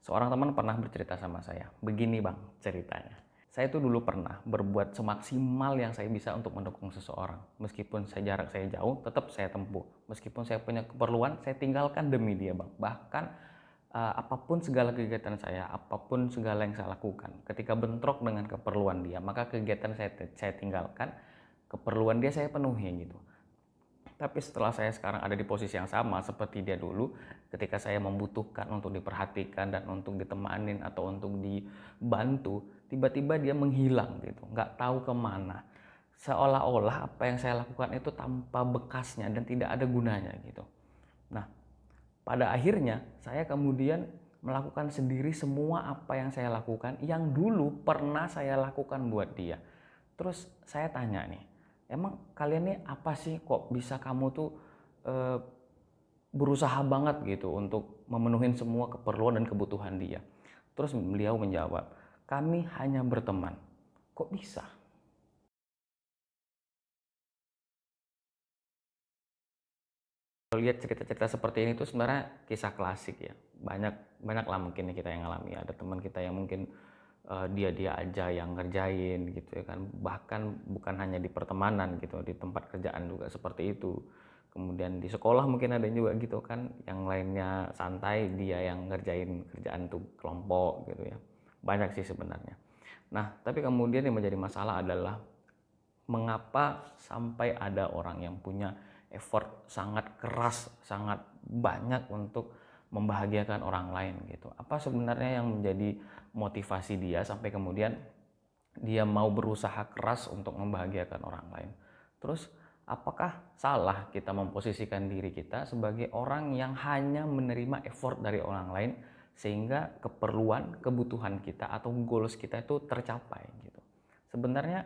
Seorang teman pernah bercerita sama saya, begini bang ceritanya. Saya tuh dulu pernah berbuat semaksimal yang saya bisa untuk mendukung seseorang. Meskipun jarak saya jauh, tetap saya tempuh. Meskipun saya punya keperluan, saya tinggalkan demi dia bang. Bahkan apapun segala kegiatan saya, apapun segala yang saya lakukan, ketika bentrok dengan keperluan dia, maka kegiatan saya tinggalkan, keperluan dia saya penuhi gitu. Tapi setelah saya sekarang ada di posisi yang sama seperti dia dulu, ketika saya membutuhkan untuk diperhatikan dan untuk ditemanin atau untuk dibantu, tiba-tiba dia menghilang gitu, nggak tahu kemana. Seolah-olah apa yang saya lakukan itu tanpa bekasnya dan tidak ada gunanya gitu. Nah, pada akhirnya saya kemudian melakukan sendiri semua apa yang saya lakukan yang dulu pernah saya lakukan buat dia. Terus saya tanya nih, emang kalian nih apa sih kok bisa kamu tuh e, berusaha banget gitu untuk memenuhi semua keperluan dan kebutuhan dia? Terus beliau menjawab, kami hanya berteman. Kok bisa? Lihat cerita-cerita seperti ini tuh sebenarnya kisah klasik ya. Banyak lah mungkin kita yang ngalami. Ada teman kita yang mungkin dia aja yang ngerjain gitu ya kan. Bahkan bukan hanya di pertemanan gitu, di tempat kerjaan juga seperti itu. Kemudian di sekolah mungkin ada juga gitu kan, yang lainnya santai, dia yang ngerjain kerjaan tuh kelompok gitu ya. Banyak sih sebenarnya. Nah, tapi kemudian yang menjadi masalah adalah mengapa sampai ada orang yang punya effort sangat keras, sangat banyak untuk membahagiakan orang lain gitu. Apa sebenarnya yang menjadi motivasi dia sampai kemudian dia mau berusaha keras untuk membahagiakan orang lain? Terus apakah salah kita memposisikan diri kita sebagai orang yang hanya menerima effort dari orang lain sehingga keperluan, kebutuhan kita atau goals kita itu tercapai gitu? Sebenarnya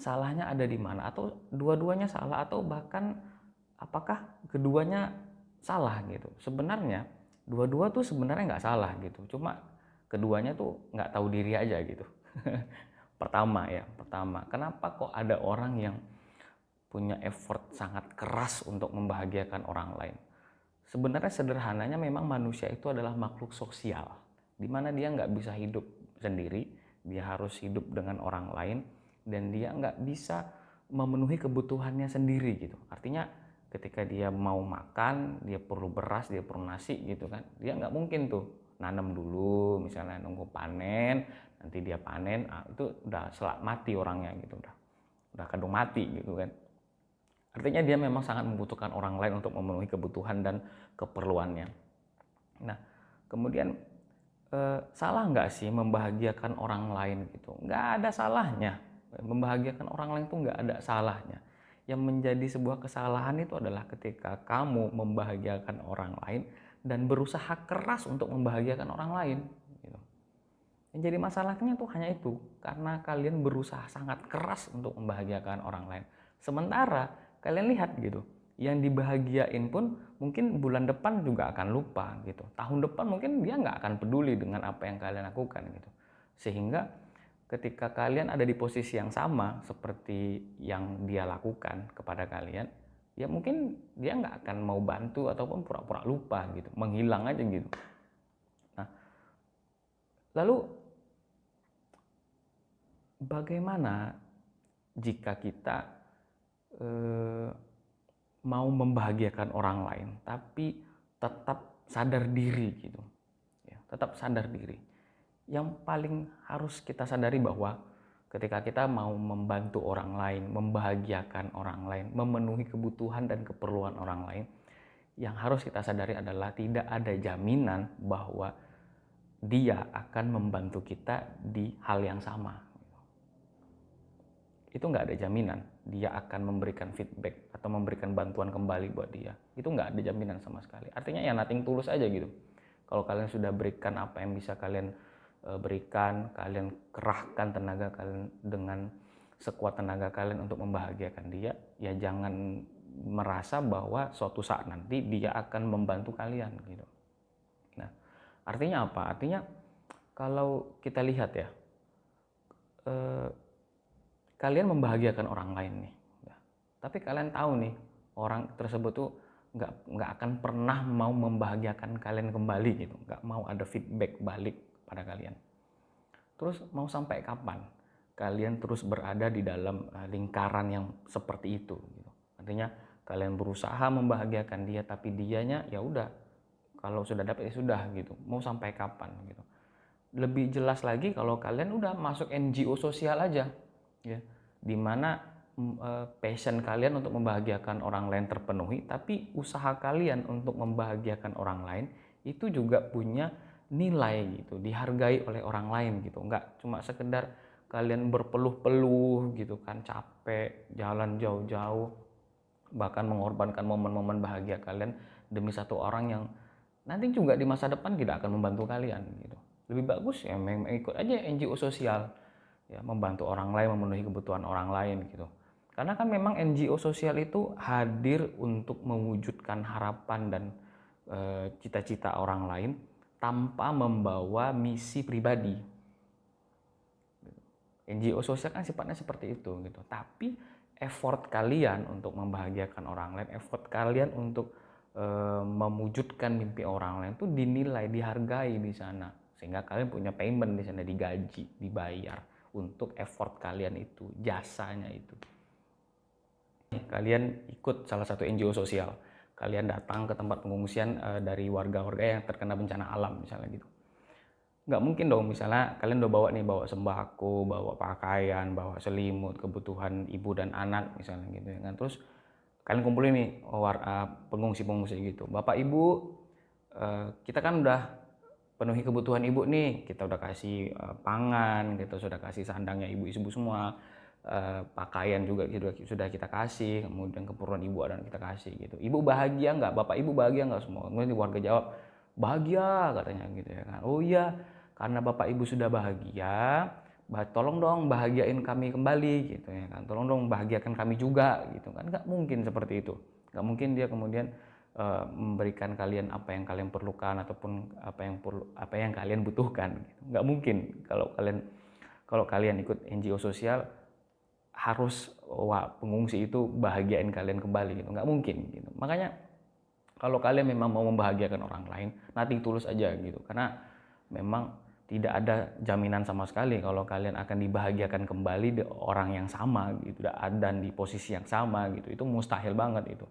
salahnya ada di mana, atau dua-duanya salah, atau bahkan apakah keduanya salah gitu? Sebenarnya dua-dua tuh sebenarnya nggak salah gitu, cuma keduanya tuh nggak tahu diri aja gitu. Pertama, kenapa kok ada orang yang punya effort sangat keras untuk membahagiakan orang lain? Sebenarnya sederhananya memang manusia itu adalah makhluk sosial, di mana dia nggak bisa hidup sendiri, dia harus hidup dengan orang lain, dan dia nggak bisa memenuhi kebutuhannya sendiri gitu. Artinya ketika dia mau makan, dia perlu beras, dia perlu nasi gitu kan, dia nggak mungkin tuh nanam dulu, misalnya nunggu panen, nanti dia panen, itu udah selak mati orangnya gitu, udah kadung mati gitu kan. Artinya dia memang sangat membutuhkan orang lain untuk memenuhi kebutuhan dan keperluannya. Nah, kemudian salah nggak sih membahagiakan orang lain gitu? Nggak ada salahnya. Membahagiakan orang lain itu nggak ada salahnya. Yang menjadi sebuah kesalahan itu adalah ketika kamu membahagiakan orang lain dan berusaha keras untuk membahagiakan orang lain. Gitu. Yang jadi masalahnya tuh hanya itu, karena kalian berusaha sangat keras untuk membahagiakan orang lain. Sementara kalian lihat gitu, yang dibahagiain pun mungkin bulan depan juga akan lupa gitu. Tahun depan mungkin dia nggak akan peduli dengan apa yang kalian lakukan gitu. Sehingga ketika kalian ada di posisi yang sama seperti yang dia lakukan kepada kalian, ya mungkin dia nggak akan mau bantu ataupun pura-pura lupa gitu, menghilang aja gitu. Nah, lalu bagaimana jika kita eh, mau membahagiakan orang lain tapi tetap sadar diri gitu ya, tetap sadar diri. Yang paling harus kita sadari bahwa ketika kita mau membantu orang lain, membahagiakan orang lain, memenuhi kebutuhan dan keperluan orang lain, yang harus kita sadari adalah tidak ada jaminan bahwa dia akan membantu kita di hal yang sama. Itu nggak ada jaminan dia akan memberikan feedback atau memberikan bantuan kembali buat dia. Itu nggak ada jaminan sama sekali. Artinya ya nothing tulus aja gitu. Kalau kalian sudah berikan apa yang bisa kalian berikan, kalian kerahkan tenaga kalian dengan sekuat tenaga kalian untuk membahagiakan dia, ya jangan merasa bahwa suatu saat nanti dia akan membantu kalian gitu. Nah, artinya apa? Artinya kalau kita lihat ya, eh, kalian membahagiakan orang lain nih, tapi kalian tahu nih orang tersebut tuh nggak akan pernah mau membahagiakan kalian kembali gitu, nggak mau ada feedback balik pada kalian. Terus mau sampai kapan kalian terus berada di dalam lingkaran yang seperti itu gitu. Artinya kalian berusaha membahagiakan dia tapi dianya ya udah, kalau sudah dapat ya sudah gitu. Mau sampai kapan gitu. Lebih jelas lagi kalau kalian udah masuk NGO sosial aja ya, dimana passion kalian untuk membahagiakan orang lain terpenuhi, tapi usaha kalian untuk membahagiakan orang lain itu juga punya nilai gitu, dihargai oleh orang lain gitu. Nggak cuma sekedar kalian berpeluh-peluh gitu kan, capek jalan jauh-jauh, bahkan mengorbankan momen-momen bahagia kalian demi satu orang yang nanti juga di masa depan tidak akan membantu kalian gitu. Lebih bagus ya memang ikut aja NGO sosial ya, membantu orang lain, memenuhi kebutuhan orang lain gitu. Karena kan memang NGO sosial itu hadir untuk mewujudkan harapan dan cita-cita orang lain tanpa membawa misi pribadi. NGO sosial kan sifatnya seperti itu gitu. Tapi effort kalian untuk membahagiakan orang lain, effort kalian untuk mewujudkan mimpi orang lain itu dinilai, dihargai di sana, sehingga kalian punya payment di sana, digaji, dibayar untuk effort kalian itu, jasanya itu. Kalian ikut salah satu NGO sosial, kalian datang ke tempat pengungsian dari warga-warga yang terkena bencana alam misalnya gitu. Nggak mungkin dong misalnya kalian udah bawa sembako, bawa pakaian, bawa selimut, kebutuhan ibu dan anak misalnya gitu ya kan. Terus kalian kumpulin nih pengungsi-pengungsi gitu. Bapak Ibu, kita kan udah penuhi kebutuhan ibu nih, kita udah kasih pangan, kita sudah kasih sandangnya ibu-ibu semua, pakaian juga sudah kita kasih, kemudian keperluan ibu dan kita kasih gitu. Ibu bahagia nggak? Bapak Ibu bahagia nggak semua? Kemudian warga jawab, bahagia katanya gitu ya kan. Oh iya, karena Bapak Ibu sudah bahagia, tolong dong bahagiain kami kembali gitu ya kan, tolong dong bahagiakan kami juga gitu kan. Nggak mungkin seperti itu, nggak mungkin dia kemudian memberikan kalian apa yang kalian perlukan ataupun apa yang kalian butuhkan gitu. Nggak mungkin kalau kalian ikut NGO sosial harus pengungsi itu bahagiain kalian kembali gitu, nggak mungkin gitu. Makanya kalau kalian memang mau membahagiakan orang lain, nothing tulus aja gitu, karena memang tidak ada jaminan sama sekali kalau kalian akan dibahagiakan kembali di orang yang sama gitu, dan di posisi yang sama gitu. Itu mustahil banget itu.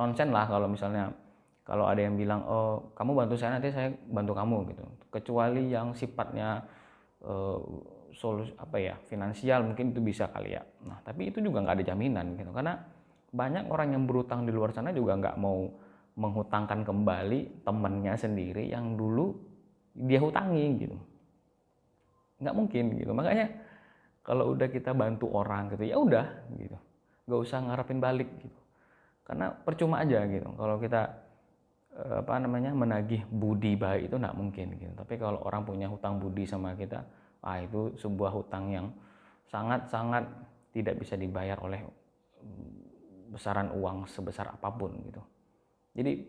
Nonsen lah kalau ada yang bilang, oh kamu bantu saya nanti saya bantu kamu gitu. Kecuali yang sifatnya finansial mungkin itu bisa kali ya. Nah tapi itu juga nggak ada jaminan gitu, karena banyak orang yang berutang di luar sana juga nggak mau menghutangkan kembali temennya sendiri yang dulu dia hutangi gitu. Nggak mungkin gitu. Makanya kalau udah kita bantu orang gitu ya udah gitu, nggak usah ngarepin balik gitu, karena percuma aja gitu kalau kita menagih budi baik itu nggak mungkin gitu. Tapi kalau orang punya hutang budi sama kita, itu sebuah hutang yang sangat-sangat tidak bisa dibayar oleh besaran uang sebesar apapun gitu. Jadi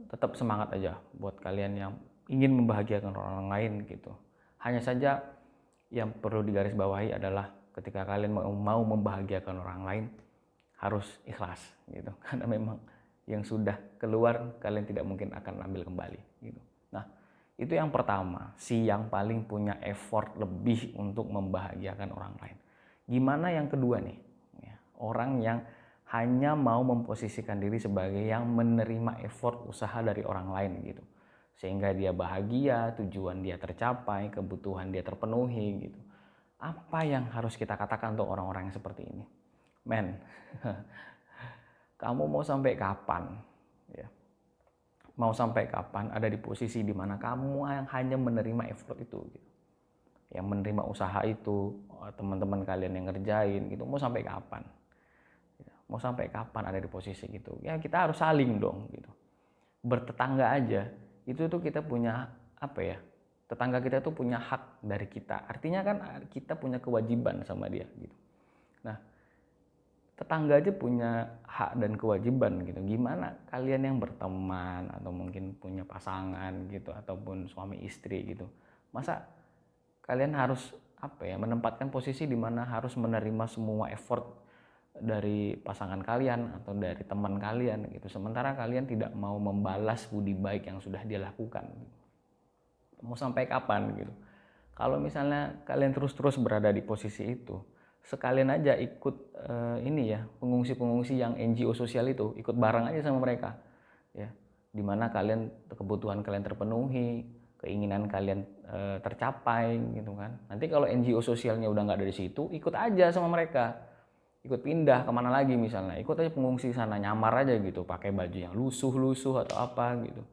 tetap semangat aja buat kalian yang ingin membahagiakan orang lain gitu. Hanya saja yang perlu digarisbawahi adalah ketika kalian mau membahagiakan orang lain harus ikhlas gitu. Karena memang yang sudah keluar kalian tidak mungkin akan ambil kembali gitu. Nah, itu yang pertama, si yang paling punya effort lebih untuk membahagiakan orang lain. Gimana yang kedua nih? Orang yang hanya mau memposisikan diri sebagai yang menerima effort usaha dari orang lain gitu, sehingga dia bahagia, tujuan dia tercapai, kebutuhan dia terpenuhi gitu. Apa yang harus kita katakan untuk orang-orang yang seperti ini? Men, kamu mau sampai kapan ya? Mau sampai kapan ada di posisi di mana kamu yang hanya menerima effort itu gitu, yang menerima usaha itu, teman-teman kalian yang ngerjain gitu, mau sampai kapan? Mau sampai kapan ada di posisi gitu? Ya kita harus saling dong gitu. Bertetangga aja itu tuh kita punya tetangga kita tuh punya hak dari kita. Artinya kan kita punya kewajiban sama dia gitu. Nah, tetangga aja punya hak dan kewajiban gitu. Gimana kalian yang berteman atau mungkin punya pasangan gitu ataupun suami istri gitu. Masa kalian harus menempatkan posisi di mana harus menerima semua effort dari pasangan kalian atau dari teman kalian gitu. Sementara kalian tidak mau membalas budi baik yang sudah dia lakukan. Mau sampai kapan gitu? Kalau misalnya kalian terus-terus berada di posisi itu, sekalian aja ikut ini ya, pengungsi-pengungsi yang NGO sosial itu, ikut bareng aja sama mereka. Ya, dimana kalian kebutuhan kalian terpenuhi, keinginan kalian tercapai gitu kan. Nanti kalau NGO sosialnya udah nggak ada di situ, ikut aja sama mereka. Ikut pindah kemana lagi misalnya, ikut aja pengungsi sana, nyamar aja gitu, pakai baju yang lusuh-lusuh atau apa gitu.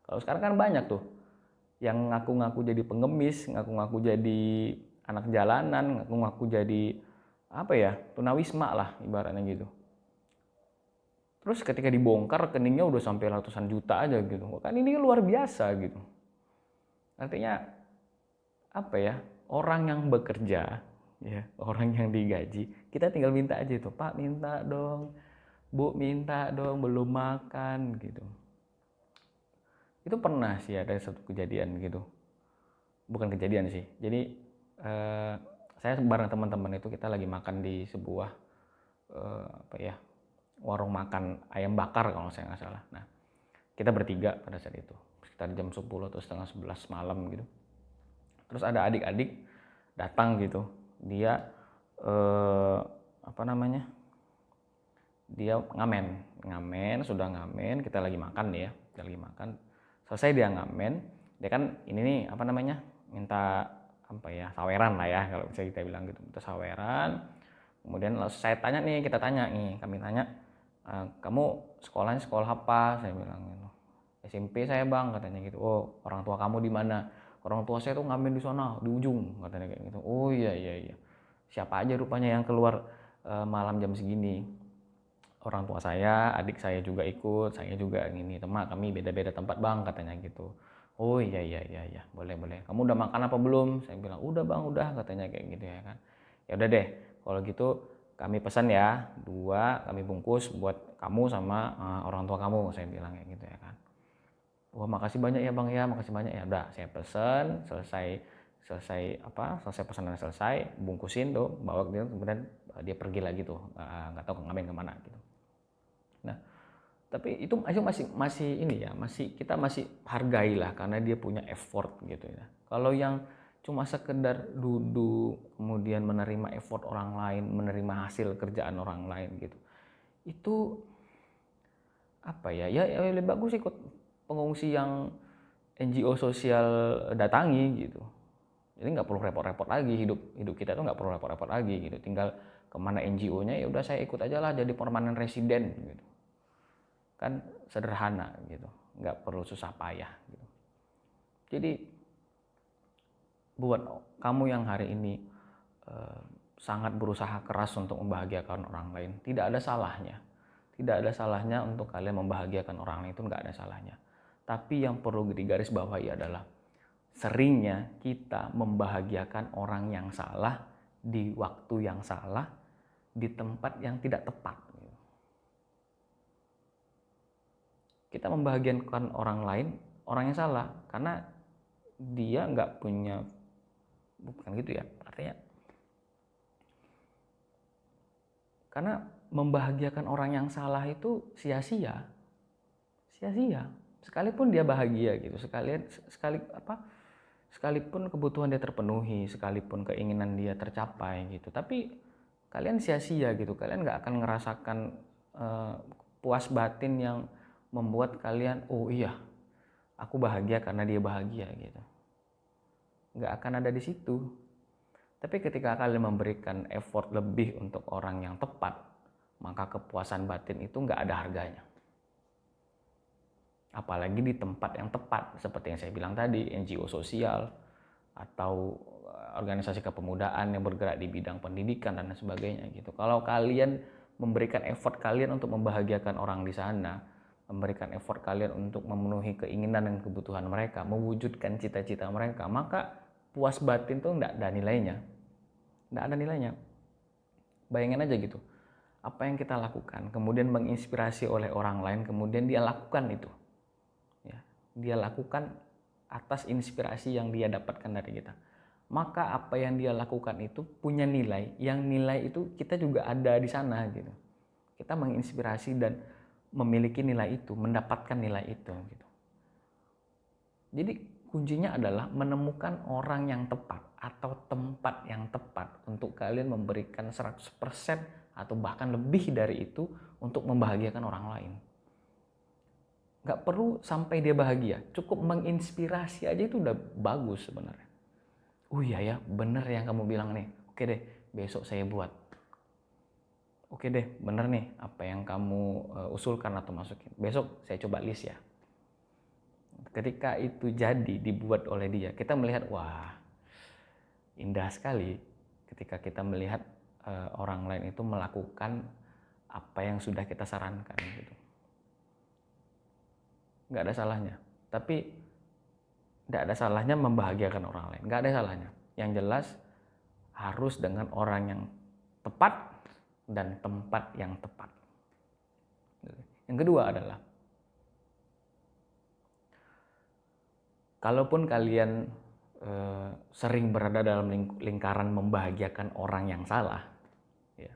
Kalau sekarang kan banyak tuh yang ngaku-ngaku jadi pengemis, ngaku-ngaku jadi anak jalanan, ngaku-ngaku jadi apa ya, tunawisma lah ibaratnya gitu. Terus ketika dibongkar rekeningnya udah sampai ratusan juta aja gitu. Kan ini luar biasa gitu. Artinya apa ya, orang yang bekerja ya, orang yang digaji, kita tinggal minta aja itu, Pak minta dong, Bu minta dong, belum makan gitu. Itu pernah sih ada satu kejadian gitu, bukan kejadian sih, jadi saya bareng teman-teman itu kita lagi makan di sebuah apa ya, warung makan ayam bakar kalau saya nggak salah. Nah kita bertiga pada saat itu sekitar jam 10 atau setengah 11 malam gitu. Terus ada adik-adik datang gitu, dia apa namanya, dia ngamen, sudah ngamen, kita lagi makan nih ya, kita lagi makan, selesai dia ngamen, dia kan ini nih apa namanya, minta apa ya, saweran lah ya kalau bisa kita bilang gitu, minta saweran. Kemudian saya tanya nih, kita tanya nih, kami tanya, kamu sekolahnya sekolah apa? Saya bilang gitu. SMP saya bang, katanya gitu. Oh, orang tua kamu di mana? Orang tua saya tuh ngamen di sana, di ujung, katanya kayak gitu. Oh iya. Siapa aja rupanya yang keluar malam jam segini? Orang tua saya, adik saya juga ikut, saya juga ini, teman kami beda-beda tempat bang, katanya gitu. Oh iya, boleh. Kamu udah makan apa belum? Saya bilang udah bang, udah, katanya kayak gitu ya kan. Ya udah deh, kalau gitu kami pesan ya, 2 kami bungkus buat kamu sama orang tua kamu, saya bilang kayak gitu ya kan. Wah makasih banyak ya bang ya, makasih banyak ya. Udah saya pesen, selesai pesanan selesai, bungkusin tuh, bawa dia, kemudian dia pergi lagi tuh, nggak tahu ngamen kemana gitu. Nah, tapi itu masih ini ya, kita masih hargailah karena dia punya effort gitu ya. Kalau yang cuma sekedar duduk kemudian menerima effort orang lain, menerima hasil kerjaan orang lain gitu, itu apa ya, ya lebih bagus ikut pengungsi yang NGO sosial datangi gitu. Jadi nggak perlu repot-repot lagi, hidup kita tuh nggak perlu repot-repot lagi gitu. Tinggal kemana NGO-nya, ya udah saya ikut aja lah jadi permanen resident gitu. Kan sederhana gitu, nggak perlu susah payah gitu. Jadi buat kamu yang hari ini sangat berusaha keras untuk membahagiakan orang lain, tidak ada salahnya untuk kalian membahagiakan orang lain, itu nggak ada salahnya. Tapi yang perlu digarisbawahi adalah seringnya kita membahagiakan orang yang salah di waktu yang salah di tempat yang tidak tepat. Kita membahagiakan orang lain, orang yang salah, karena dia nggak punya, bukan gitu ya, artinya karena membahagiakan orang yang salah itu sia-sia, sekalipun dia bahagia gitu, sekalipun kebutuhan dia terpenuhi, sekalipun keinginan dia tercapai gitu, tapi kalian sia-sia gitu, kalian nggak akan ngerasakan puas batin yang membuat kalian, oh iya, aku bahagia karena dia bahagia gitu. Nggak akan ada di situ. Tapi ketika kalian memberikan effort lebih untuk orang yang tepat, maka kepuasan batin itu nggak ada harganya. Apalagi di tempat yang tepat, seperti yang saya bilang tadi, NGO sosial, atau organisasi kepemudaan yang bergerak di bidang pendidikan dan sebagainya gitu. Kalau kalian memberikan effort kalian untuk membahagiakan orang di sana, memberikan effort kalian untuk memenuhi keinginan dan kebutuhan mereka, mewujudkan cita-cita mereka, maka puas batin tuh nggak ada nilainya. Nggak ada nilainya. Bayangin aja gitu, apa yang kita lakukan, kemudian menginspirasi oleh orang lain, kemudian dia lakukan itu. Ya, dia lakukan atas inspirasi yang dia dapatkan dari kita. maka apa yang dia lakukan itu punya nilai, yang nilai itu kita juga ada di sana gitu. Kita menginspirasi dan memiliki nilai itu, mendapatkan nilai itu gitu. Jadi kuncinya adalah menemukan orang yang tepat atau tempat yang tepat untuk kalian memberikan 100% atau bahkan lebih dari itu untuk membahagiakan orang lain. Gak perlu sampai dia bahagia, cukup menginspirasi aja itu udah bagus sebenarnya. Oh iya ya, bener yang kamu bilang nih. Oke deh, besok saya buat. Oke deh, bener nih apa yang kamu usulkan atau masukin. Besok saya coba list ya. Ketika itu jadi dibuat oleh dia, kita melihat wah indah sekali ketika kita melihat orang lain itu melakukan apa yang sudah kita sarankan gitu. Nggak ada salahnya, tapi nggak ada salahnya membahagiakan orang lain, nggak ada salahnya. Yang jelas harus dengan orang yang tepat dan tempat yang tepat. Yang kedua adalah kalaupun kalian sering berada dalam lingkaran membahagiakan orang yang salah, ya,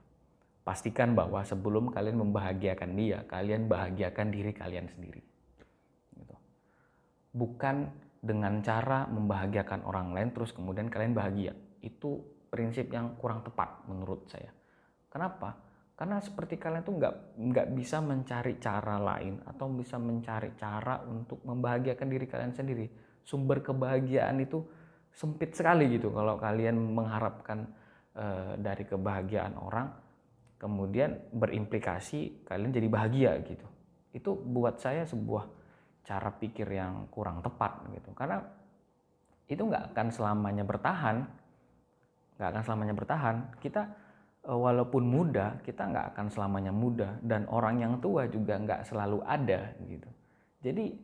pastikan bahwa sebelum kalian membahagiakan dia, kalian bahagiakan diri kalian sendiri. Gitu. Bukan dengan cara membahagiakan orang lain terus kemudian kalian bahagia. Itu prinsip yang kurang tepat menurut saya. Kenapa? Karena seperti kalian tuh nggak bisa mencari cara lain atau bisa mencari cara untuk membahagiakan diri kalian sendiri. Sumber kebahagiaan itu sempit sekali gitu kalau kalian mengharapkan dari kebahagiaan orang kemudian berimplikasi kalian jadi bahagia gitu. Itu buat saya sebuah cara pikir yang kurang tepat gitu. Karena itu nggak akan selamanya bertahan. Kita walaupun muda, kita nggak akan selamanya muda, dan orang yang tua juga nggak selalu ada gitu. Jadi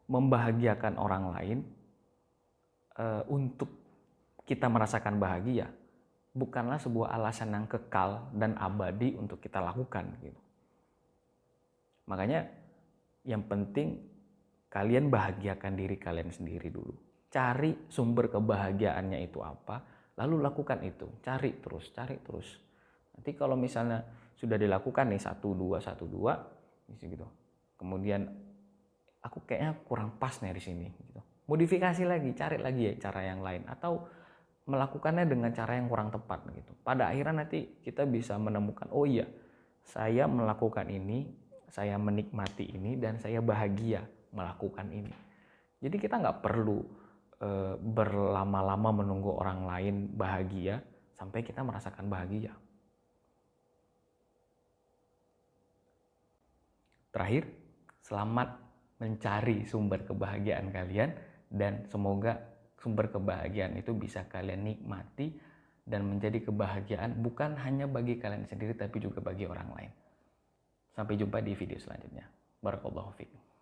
membahagiakan orang lain untuk kita merasakan bahagia bukanlah sebuah alasan yang kekal dan abadi untuk kita lakukan gitu. Makanya yang penting kalian bahagiakan diri kalian sendiri dulu. Cari sumber kebahagiaannya itu apa, lalu lakukan itu. Cari terus. Nanti kalau misalnya sudah dilakukan nih 1, 2, gitu. Kemudian aku kayaknya kurang pas nih di sini gitu. Modifikasi lagi, cari lagi ya cara yang lain atau melakukannya dengan cara yang kurang tepat gitu. Pada akhirnya nanti kita bisa menemukan, oh iya, saya melakukan ini, saya menikmati ini dan saya bahagia melakukan ini. Jadi kita nggak perlu berlama-lama menunggu orang lain bahagia sampai kita merasakan bahagia. Terakhir, selamat mencari sumber kebahagiaan kalian dan semoga sumber kebahagiaan itu bisa kalian nikmati dan menjadi kebahagiaan bukan hanya bagi kalian sendiri tapi juga bagi orang lain. Sampai jumpa di video selanjutnya. Barakallahu fiikum.